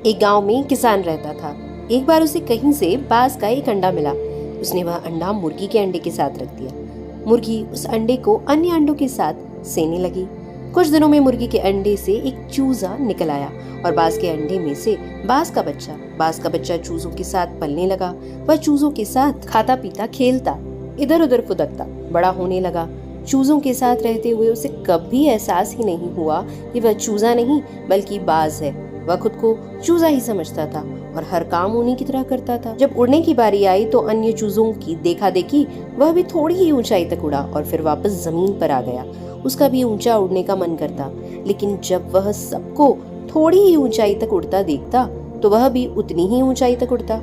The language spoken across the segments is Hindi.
एक गांव में किसान रहता था। एक बार उसे कहीं से बाज का एक अंडा मिला। उसने वह अंडा मुर्गी के अंडे के साथ रख दिया। मुर्गी उस अंडे को अन्य अंडों के साथ सेने लगी। कुछ दिनों में मुर्गी के अंडे से एक चूजा निकल आया और बाज के अंडे में से बाज का बच्चा चूजों के साथ पलने लगा। वह चूजों के साथ खाता पीता खेलता, इधर उधर फुदकता बड़ा होने लगा। चूजों के साथ रहते हुए उसे कभी एहसास ही नहीं हुआ कि वह चूजा नहीं बल्कि बाज है। वह खुद को चूजा ही समझता था और हर काम उन्हीं की तरह करता था। जब उड़ने की बारी आई तो अन्य चूजों की देखा देखी वह भी थोड़ी ही ऊंचाई तक उड़ा और फिर वापस जमीन पर आ गया। उसका भी ऊंचा उड़ने का मन करता, लेकिन जब वह सबको थोड़ी ही ऊंचाई तक उड़ता देखता तो वह भी उतनी ही ऊंचाई तक उड़ता।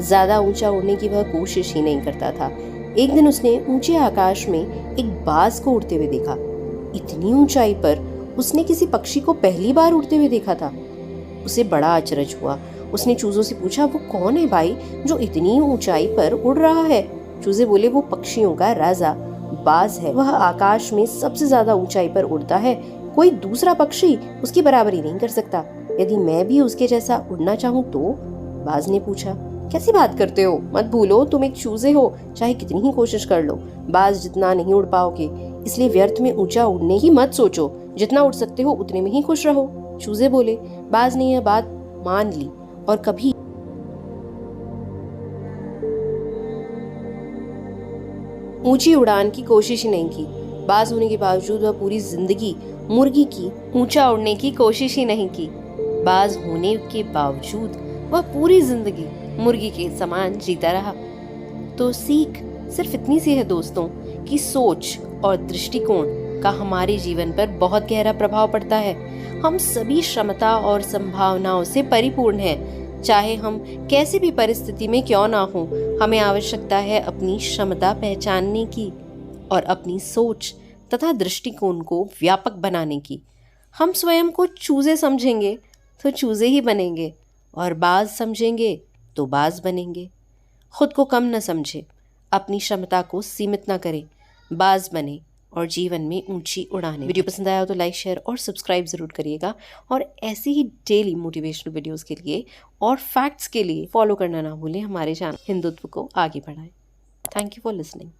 ज्यादा ऊंचा उड़ने की वह कोशिश ही नहीं करता था। एक दिन उसने ऊंचे आकाश में एक बाज को उड़ते हुए देखा। इतनी ऊंचाई पर उसने किसी पक्षी को पहली बार उड़ते हुए देखा था। उसे बड़ा अचरज हुआ। उसने चूजों से पूछा, वो कौन है भाई जो इतनी ऊंचाई पर उड़ रहा है? चूजे बोले, वो पक्षियों का राजा बाज है। वह आकाश में सबसे ज्यादा ऊंचाई पर उड़ता है। कोई दूसरा पक्षी उसकी बराबरी नहीं कर सकता। यदि मैं भी उसके जैसा उड़ना चाहूँ तो? बाज ने पूछा। कैसी बात करते हो? मत भूलो तुम एक चूजे हो, चाहे कितनी ही कोशिश कर लो बाज जितना नहीं उड़ पाओगे। इसलिए व्यर्थ में ऊंचा उड़ने की मत सोचो। जितना उड़ सकते हो उतने में ही खुश रहो। चूजे बोले। बाज ने यह बात मान ली और कभी ऊंची उड़ान की कोशिश ही नहीं की। बाज होने के बावजूद वह पूरी जिंदगी मुर्गी की ऊंचा उड़ने की कोशिश ही नहीं की। बाज होने के बावजूद वह पूरी जिंदगी मुर्गी के समान जीता रहा। तो सीख सिर्फ इतनी सी है दोस्तों कि सोच और दृष्टिकोण का हमारे जीवन पर बहुत गहरा प्रभाव पड़ता है। हम सभी क्षमता और संभावनाओं से परिपूर्ण हैं। चाहे हम कैसी भी परिस्थिति में क्यों ना हो, हमें आवश्यकता है अपनी क्षमता पहचानने की और अपनी सोच तथा दृष्टिकोण को व्यापक बनाने की। हम स्वयं को चूजे समझेंगे तो चूजे ही बनेंगे और बाज समझेंगे तो बाज बनेंगे। खुद को कम न समझे, अपनी क्षमता को सीमित न करें, बाज बने और जीवन में ऊंची उड़ाने। वीडियो पसंद आया हो तो लाइक, शेयर और सब्सक्राइब जरूर करिएगा और ऐसी ही डेली मोटिवेशनल वीडियोस के लिए और फैक्ट्स के लिए फॉलो करना ना भूलें हमारे चैनल हिंदुत्व को आगे बढ़ाएं। Thank you for listening.